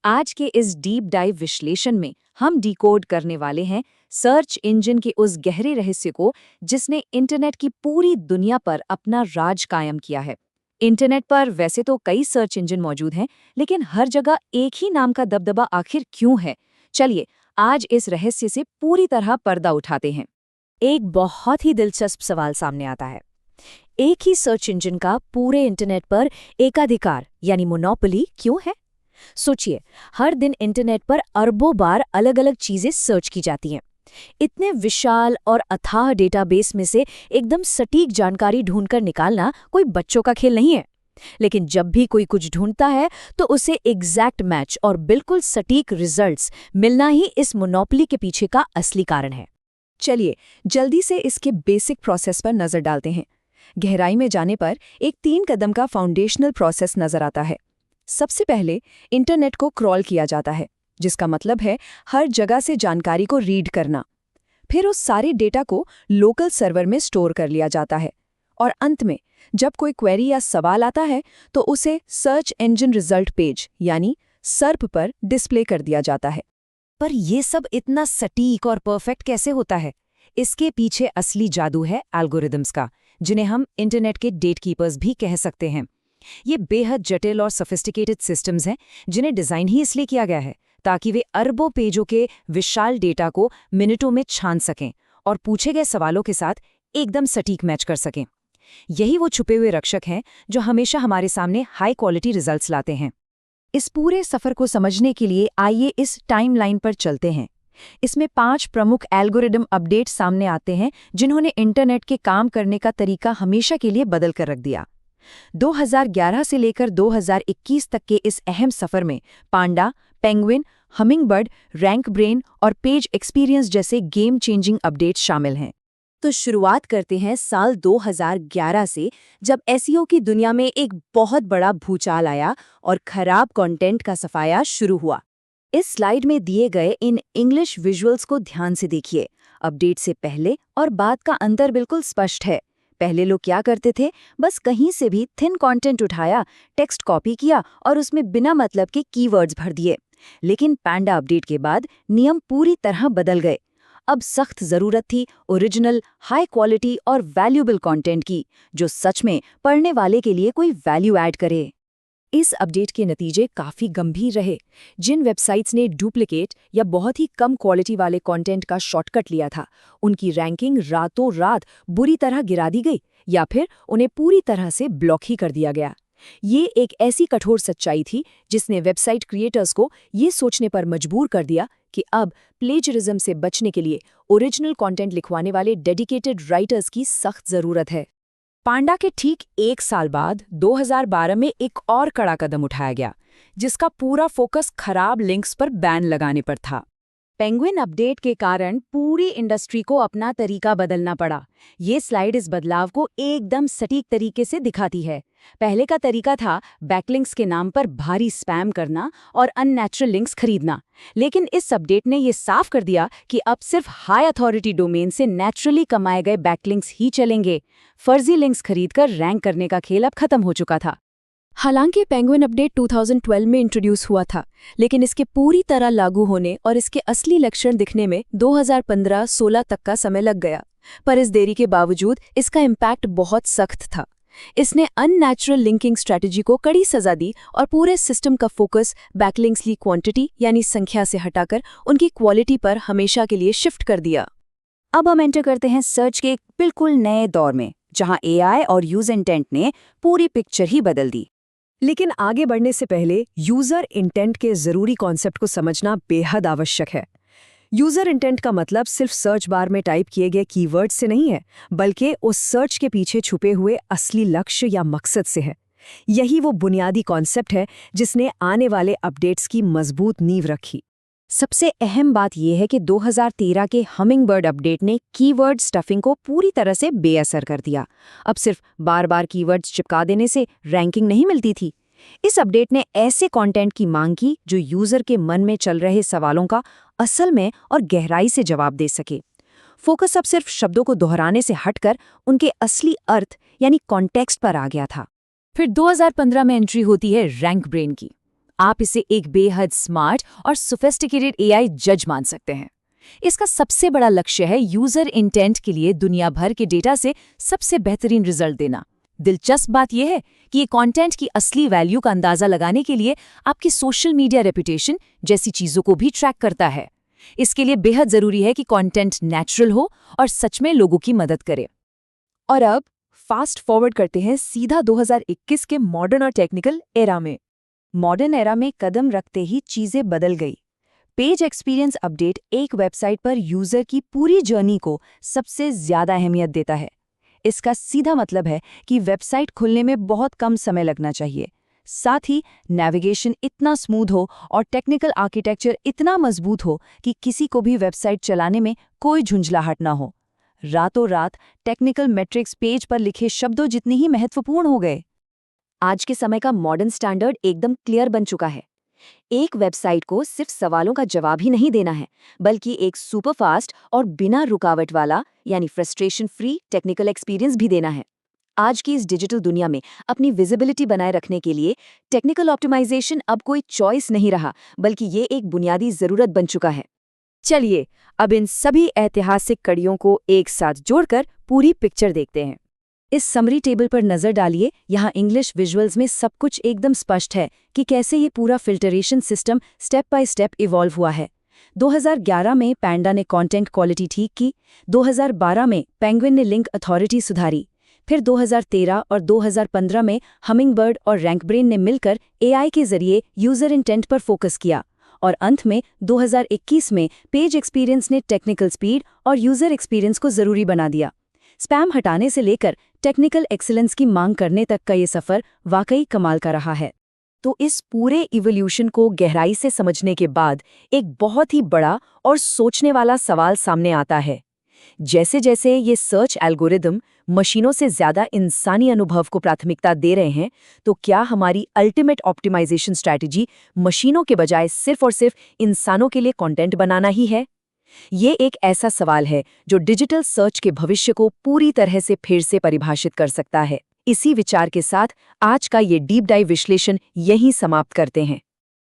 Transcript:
आज के इस डीप डाइव विश्लेषण में हम डिकोड करने वाले हैं सर्च इंजन के उस गहरे रहस्य को जिसने इंटरनेट की पूरी दुनिया पर अपना राज कायम किया है। इंटरनेट पर वैसे तो कई सर्च इंजन मौजूद हैं, लेकिन हर जगह एक ही नाम का दबदबा आखिर क्यों है? चलिए आज इस रहस्य से पूरी तरह पर्दा उठाते हैं। एक बहुत ही दिलचस्प सवाल सामने आता है। एक ही सर्च इंजन का पूरे इंटरनेट पर एकाधिकार यानी मोनोपोली क्यों है? सोचिए, हर दिन इंटरनेट पर अरबों बार अलग अलग चीजें सर्च की जाती हैं। इतने विशाल और अथाह डेटाबेस में से एकदम सटीक जानकारी ढूंढकर निकालना कोई बच्चों का खेल नहीं है। लेकिन जब भी कोई कुछ ढूंढता है तो उसे एग्जैक्ट मैच और बिल्कुल सटीक रिजल्ट्स मिलना ही इस मोनोपोली के पीछे का असली कारण है। चलिए जल्दी से इसके बेसिक प्रोसेस पर नजर डालते हैं। गहराई में जाने पर एक 3 कदम का फाउंडेशनल प्रोसेस नजर आता है। सबसे पहले इंटरनेट को क्रॉल किया जाता है, जिसका मतलब है हर जगह से जानकारी को रीड करना। फिर उस सारे डेटा को लोकल सर्वर में स्टोर कर लिया जाता है और अंत में जब कोई क्वेरी या सवाल आता है तो उसे सर्च इंजन रिजल्ट पेज यानी सर्प पर डिस्प्ले कर दिया जाता है। पर यह सब इतना सटीक और परफेक्ट कैसे होता है? इसके पीछे असली जादू है एल्गोरिदम्स का, जिन्हें हम इंटरनेट के डेट कीपर्स भी कह सकते हैं। ये बेहद जटिल और सोफिस्टिकेटेड सिस्टम्स हैं जिन्हें डिज़ाइन ही इसलिए किया गया है ताकि वे अरबों पेजों के विशाल डेटा को मिनटों में छान सकें और पूछे गए सवालों के साथ एकदम सटीक मैच कर सकें। यही वो छुपे हुए रक्षक हैं जो हमेशा हमारे सामने हाई क्वालिटी रिजल्ट्स लाते हैं। इस पूरे सफ़र को समझने के लिए आइए इस टाइमलाइन पर चलते हैं। इसमें 5 प्रमुख एल्गोरिदम अपडेट सामने आते हैं जिन्होंने इंटरनेट के काम करने का तरीका हमेशा के लिए बदल कर रख दिया। 2011 से लेकर 2021 तक के इस अहम सफर में पांडा, पेंगुइन, हमिंगबर्ड, रैंक ब्रेन और पेज एक्सपीरियंस जैसे गेम चेंजिंग अपडेट्स शामिल हैं। तो शुरुआत करते हैं साल 2011 से, जब एसईओ की दुनिया में एक बहुत बड़ा भूचाल आया और खराब कंटेंट का सफाया शुरू हुआ। इस स्लाइड में दिए गए इन इंग्लिश विजुअल्स को ध्यान से देखिए। अपडेट से पहले और बाद का अंतर बिल्कुल स्पष्ट है। पहले लोग क्या करते थे, बस कहीं से भी थिन कंटेंट उठाया, टेक्स्ट कॉपी किया और उसमें बिना मतलब के कीवर्ड्स भर दिए। लेकिन पांडा अपडेट के बाद नियम पूरी तरह बदल गए। अब सख्त जरूरत थी ओरिजिनल, हाई क्वालिटी और वैल्यूएबल कंटेंट की, जो सच में पढ़ने वाले के लिए कोई वैल्यू ऐड करे। इस अपडेट के नतीजे काफी गंभीर रहे। जिन वेबसाइट्स ने डुप्लीकेट या बहुत ही कम क्वालिटी वाले कंटेंट का शॉर्टकट लिया था, उनकी रैंकिंग रातों रात बुरी तरह गिरा दी गई या फिर उन्हें पूरी तरह से ब्लॉक ही कर दिया गया। ये एक ऐसी कठोर सच्चाई थी जिसने वेबसाइट क्रिएटर्स को ये सोचने पर मजबूर कर दिया कि अब प्लेजरिज्म से बचने के लिए ओरिजिनल कंटेंट लिखवाने वाले डेडिकेटेड राइटर्स की सख्त जरूरत है। पांडा के ठीक 1 साल बाद 2012 में एक और कड़ा कदम उठाया गया, जिसका पूरा फोकस खराब लिंक्स पर बैन लगाने पर था। पेंगुइन अपडेट के कारण पूरी इंडस्ट्री को अपना तरीका बदलना पड़ा। ये स्लाइड इस बदलाव को एकदम सटीक तरीके से दिखाती है। पहले का तरीका था बैकलिंक्स के नाम पर भारी स्पैम करना और अननेचुरल लिंक्स खरीदना, लेकिन इस अपडेट ने ये साफ कर दिया कि अब सिर्फ हाई अथॉरिटी डोमेन से नेचुरली कमाए गए बैकलिंक्स ही चलेंगे। फर्जी लिंक्स खरीदकर रैंक करने का खेल अब खत्म हो चुका था। हालांकि पेंगुइन अपडेट 2012 में इंट्रोड्यूस हुआ था, लेकिन इसके पूरी तरह लागू होने और इसके असली लक्षण दिखने में 2015-16 तक का समय लग गया। पर इस देरी के बावजूद इसका इम्पैक्ट बहुत सख्त था। इसने अननेचुरल लिंकिंग स्ट्रैटेजी को कड़ी सजा दी और पूरे सिस्टम का फोकस बैकलिंक्स की क्वांटिटी यानी संख्या से हटाकर उनकी क्वालिटी पर हमेशा के लिए शिफ्ट कर दिया। अब हम एंटर करते हैं सर्च के एक बिल्कुल नए दौर में, जहां एआई और यूजर इंटेंट ने पूरी पिक्चर ही बदल दी। लेकिन आगे बढ़ने से पहले यूजर इंटेंट के जरूरी कॉन्सेप्ट को समझना बेहद आवश्यक है। यूजर इंटेंट का मतलब सिर्फ सर्च बार में टाइप किए गए कीवर्ड से नहीं है, बल्कि उस सर्च के पीछे छुपे हुए असली लक्ष्य या मकसद से है। यही वो बुनियादी कॉन्सेप्ट है जिसने आने वाले अपडेट्स की मजबूत नींव रखी। सबसे अहम बात यह है कि 2013 के हमिंगबर्ड अपडेट ने कीवर्ड स्टफिंग को पूरी तरह से बेअसर कर दिया। अब सिर्फ बार बार कीवर्ड्स चिपका देने से रैंकिंग नहीं मिलती थी। इस अपडेट ने ऐसे कंटेंट की मांग की जो यूजर के मन में चल रहे सवालों का असल में और गहराई से जवाब दे सके। फोकस अब सिर्फ शब्दों को दोहराने से हटकर उनके असली अर्थ यानी कॉन्टेक्स्ट पर आ गया था। फिर 2015 में एंट्री होती है रैंक ब्रेन की। आप इसे एक बेहद स्मार्ट और सोफिस्टिकेटेड एआई जज मान सकते हैं। इसका सबसे बड़ा लक्ष्य है यूजर इंटेंट के लिए दुनिया भर के डेटा से सबसे बेहतरीन रिजल्ट देना। दिलचस्प बात यह है कि ये कंटेंट की असली वैल्यू का अंदाजा लगाने के लिए आपकी सोशल मीडिया रेपुटेशन जैसी चीजों को भी ट्रैक करता है। इसके लिए बेहद जरूरी है कि कंटेंट नेचुरल हो और सच में लोगों की मदद करे। और अब फास्ट फॉरवर्ड करते हैं सीधा 2021 के मॉडर्न और टेक्निकल एरा में। मॉडर्न एरा में कदम रखते ही चीजें बदल गई। पेज एक्सपीरियंस अपडेट एक वेबसाइट पर यूजर की पूरी जर्नी को सबसे ज्यादा अहमियत देता है। इसका सीधा मतलब है कि वेबसाइट खुलने में बहुत कम समय लगना चाहिए, साथ ही नेविगेशन इतना स्मूथ हो और टेक्निकल आर्किटेक्चर इतना मजबूत हो कि किसी को भी वेबसाइट चलाने में कोई झुंझलाहट ना हो। रातों रात टेक्निकल मैट्रिक्स पेज पर लिखे शब्दों जितने ही महत्वपूर्ण हो गए। आज के समय का मॉडर्न स्टैंडर्ड एकदम क्लियर बन चुका है। एक वेबसाइट को सिर्फ सवालों का जवाब ही नहीं देना है, बल्कि एक सुपरफास्ट और बिना रुकावट वाला यानी फ्रस्ट्रेशन फ्री टेक्निकल एक्सपीरियंस भी देना है। आज की इस डिजिटल दुनिया में अपनी विजिबिलिटी बनाए रखने के लिए टेक्निकल ऑप्टिमाइजेशन अब कोई चॉइस नहीं रहा, बल्कि ये एक बुनियादी जरूरत बन चुका है। चलिए अब इन सभी ऐतिहासिक कड़ियों को एक साथ जोड़कर पूरी पिक्चर देखते हैं। इस समरी टेबल पर नजर डालिए। यहाँ इंग्लिश विजुअल्स में सब कुछ एकदम स्पष्ट है कि कैसे ये पूरा filtration system step by step evolve हुआ है। 2011 में पैंडा ने कंटेंट क्वालिटी ठीक की, 2012 में पेंगुइन ने लिंक अथॉरिटी सुधारी, फिर 2013 और 2015 में हमिंगबर्ड और रैंकब्रेन ने मिलकर एआई के जरिए यूजर इंटेंट पर फोकस किया, और अंत में 2021 में पेज एक्सपीरियंस ने टेक्निकल स्पीड और यूजर एक्सपीरियंस को जरूरी बना दिया। स्पैम हटाने से लेकर टेक्निकल एक्सीलेंस की मांग करने तक का ये सफर वाकई कमाल का रहा है। तो इस पूरे इवोल्यूशन को गहराई से समझने के बाद एक बहुत ही बड़ा और सोचने वाला सवाल सामने आता है। जैसे जैसे ये सर्च एल्गोरिदम मशीनों से ज्यादा इंसानी अनुभव को प्राथमिकता दे रहे हैं, तो क्या हमारी अल्टीमेट ऑप्टिमाइजेशन स्ट्रैटेजी मशीनों के बजाय सिर्फ और सिर्फ इंसानों के लिए कंटेंट बनाना ही है? ये एक ऐसा सवाल है जो डिजिटल सर्च के भविष्य को पूरी तरह से फिर से परिभाषित कर सकता है। इसी विचार के साथ आज का ये डीप डाइव विश्लेषण यहीं समाप्त करते हैं।